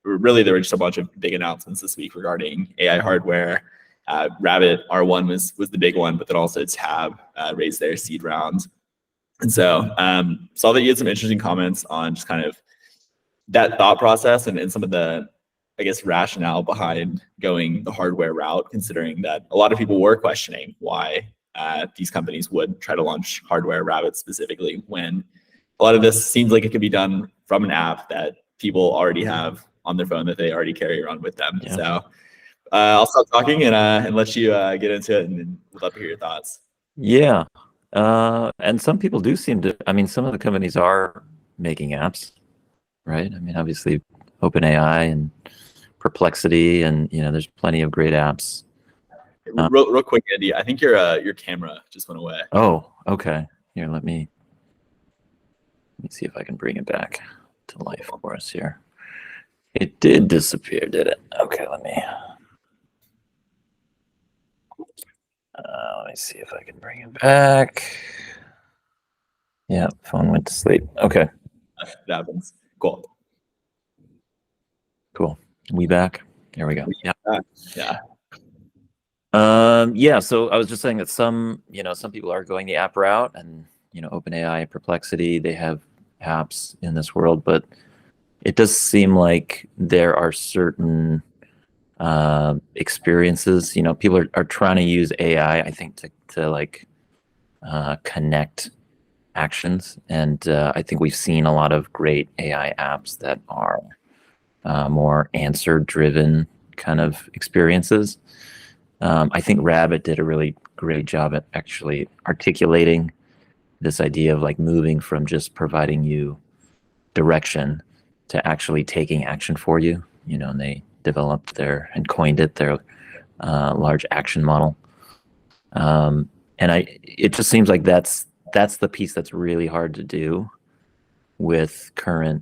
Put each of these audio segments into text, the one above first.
really there were just a bunch of big announcements this week regarding AI hardware. Rabbit R1 was the big one, but then also Tab raised their seed round. And so saw that you had some interesting comments on just kind of that thought process and some of the, I guess, rationale behind going the hardware route, considering that a lot of people were questioning why these companies would try to launch hardware, Rabbit specifically, when a lot of this seems like it could be done from an app that people already have on their phone that they already carry around with them. Yeah. So I'll stop talking and let you get into it, and we'd love to hear your thoughts. Yeah. And some people do seem to, I mean, some of the companies are making apps, right? I mean, obviously OpenAI and Perplexity, and there's plenty of great apps. Real quick, Andy, I think your camera just went away. Oh, okay. Here, let me see if I can bring it back to life for us here. It did disappear, did it? Okay, let me see if I can bring it back. Yeah, phone went to sleep. Okay. That happens. Cool. We back? There we go. Yeah. Yeah. So I was just saying that some people are going the app route, and OpenAI, Perplexity, they have apps in this world, but it does seem like there are certain experiences. People are trying to use AI, I think, to like connect actions, and I think we've seen a lot of great AI apps that are more answer-driven kind of experiences. I think Rabbit did a really great job at actually articulating this idea of like moving from just providing you direction to actually taking action for you. And they developed and coined it their large action model. And it just seems like that's the piece that's really hard to do with current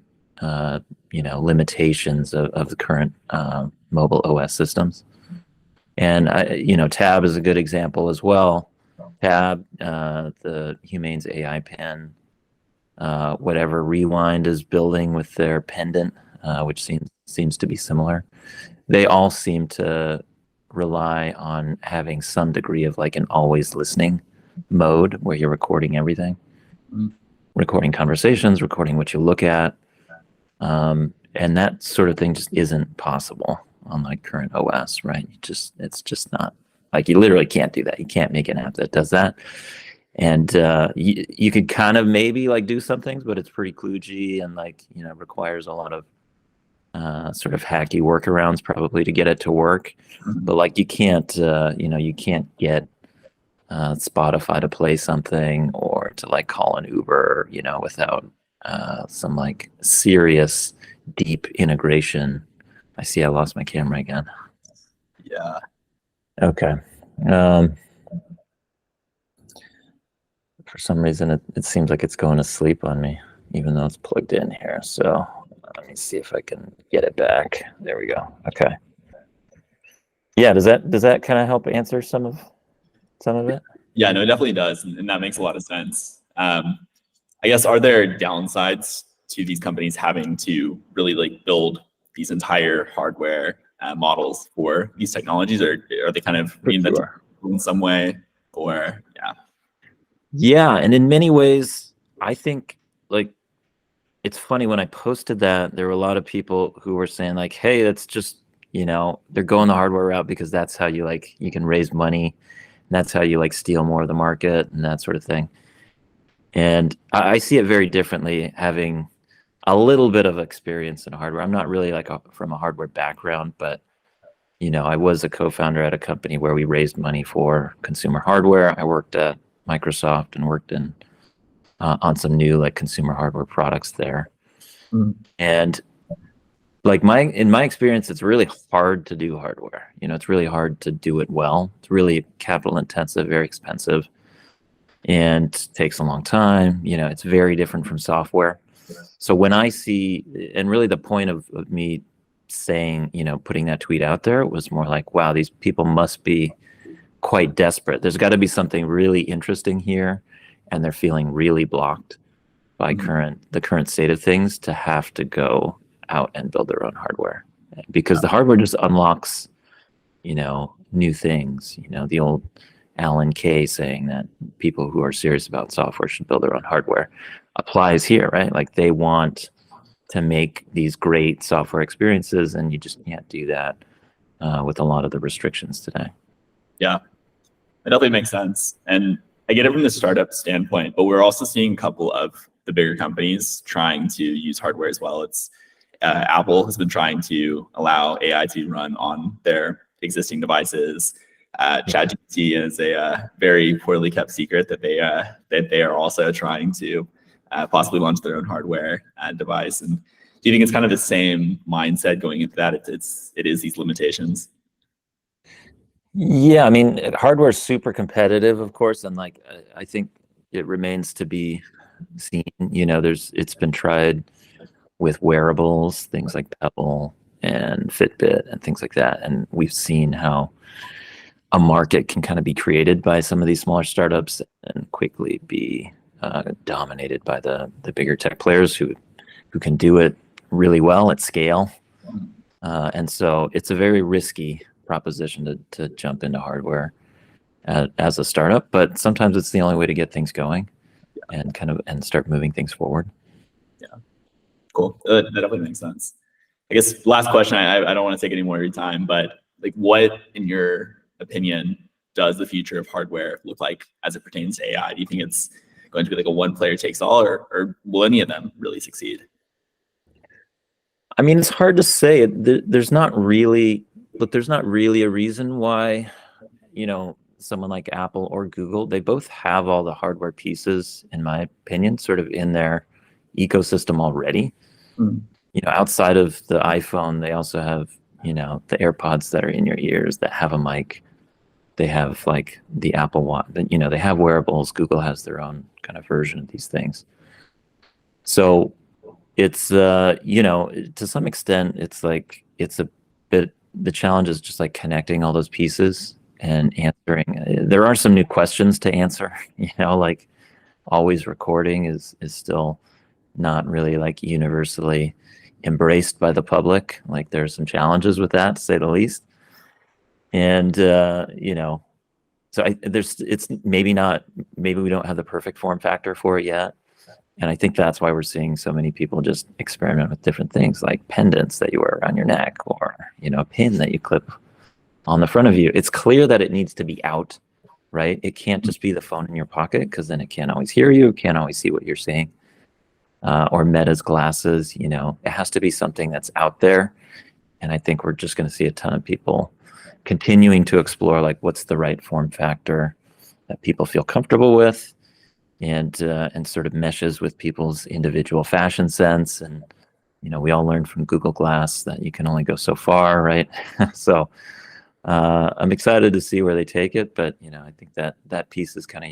limitations of the current mobile OS systems. And Tab is a good example as well. Tab, the Humane's AI pen, whatever Rewind is building with their pendant, which seems to be similar. They all seem to rely on having some degree of like an always listening mode where you're recording everything, recording conversations, recording what you look at. And that sort of thing just isn't possible on like current OS, right? It's just not, like, you literally can't do that. You can't make an app that does that. And you could kind of maybe like do some things, but it's pretty kludgy and like, requires a lot of sort of hacky workarounds probably to get it to work. But like you can't get Spotify to play something or to like call an Uber, without some like serious deep integration. I see I lost my camera again. Yeah. Okay. For some reason, it seems like it's going to sleep on me, even though it's plugged in here. So let me see if I can get it back. There we go. Okay. Yeah. Does that kind of help answer some of it? Yeah, no, it definitely does, and that makes a lot of sense. I guess, are there downsides to these companies having to really like build these entire hardware models for these technologies, or are they kind of reinventing in some way? Or yeah, and in many ways, I think like it's funny, when I posted that, there were a lot of people who were saying like, hey, that's just, they're going the hardware route because that's how you can raise money, and that's how you like steal more of the market and that sort of thing. And I see it very differently, having a little bit of experience in hardware. I'm not really like from a hardware background, but I was a co-founder at a company where we raised money for consumer hardware. I worked at Microsoft and worked on some new like consumer hardware products there. And like in my experience, it's really hard to do hardware. It's really hard to do it well. It's really capital intensive, very expensive, and takes a long time. It's very different from software. So when I see, and really the point of me saying, putting that tweet out there was more like, wow, these people must be quite desperate. There's got to be something really interesting here, and they're feeling really blocked by the current state of things to have to go out and build their own hardware. because the hardware just unlocks, new things. The old Alan Kay saying that people who are serious about software should build their own hardware applies here, right? Like they want to make these great software experiences, and you just can't do that with a lot of the restrictions today. Yeah, it definitely makes sense. And I get it from the startup standpoint, but we're also seeing a couple of the bigger companies trying to use hardware as well. It's Apple has been trying to allow AI to run on their existing devices. ChatGPT is a very poorly kept secret that they are also trying to possibly launch their own hardware device. And do you think it's kind of the same mindset going into that? It is these limitations. Yeah, I mean, hardware is super competitive, of course, and like I think it remains to be seen. It's been tried with wearables, things like Pebble and Fitbit and things like that, and we've seen how a market can kind of be created by some of these smaller startups and quickly be dominated by the bigger tech players who can do it really well at scale. And so it's a very risky proposition to jump into hardware as a startup, but sometimes it's the only way to get things going and start moving things forward. Yeah, cool. That definitely makes sense. I guess last question. I don't want to take any more of your time, but like, what in your opinion does the future of hardware look like as it pertains to AI? Do you think it's going to be like a one player takes all, or will any of them really succeed? I mean, it's hard to say. There's not really a reason why, someone like Apple or Google, they both have all the hardware pieces, in my opinion, sort of in their ecosystem already. Outside of the iPhone, they also have, the AirPods that are in your ears that have a mic. They have like the Apple Watch, they have wearables. Google has their own kind of version of these things. So it's, to some extent, it's a bit, the challenge is just like connecting all those pieces and answering. There are some new questions to answer, like always recording is still not really like universally embraced by the public. Like there's some challenges with that, to say the least. And, so it's maybe we don't have the perfect form factor for it yet. And I think that's why we're seeing so many people just experiment with different things like pendants that you wear around your neck, or, a pin that you clip on the front of you. It's clear that it needs to be out, right? It can't just be the phone in your pocket, because then it can't always hear you, it can't always see what you're saying. Or Meta's glasses, it has to be something that's out there. And I think we're just going to see a ton of people continuing to explore like what's the right form factor that people feel comfortable with, and sort of meshes with people's individual fashion sense. And we all learned from Google Glass that you can only go so far, right? So I'm excited to see where they take it, but I think that piece is kind of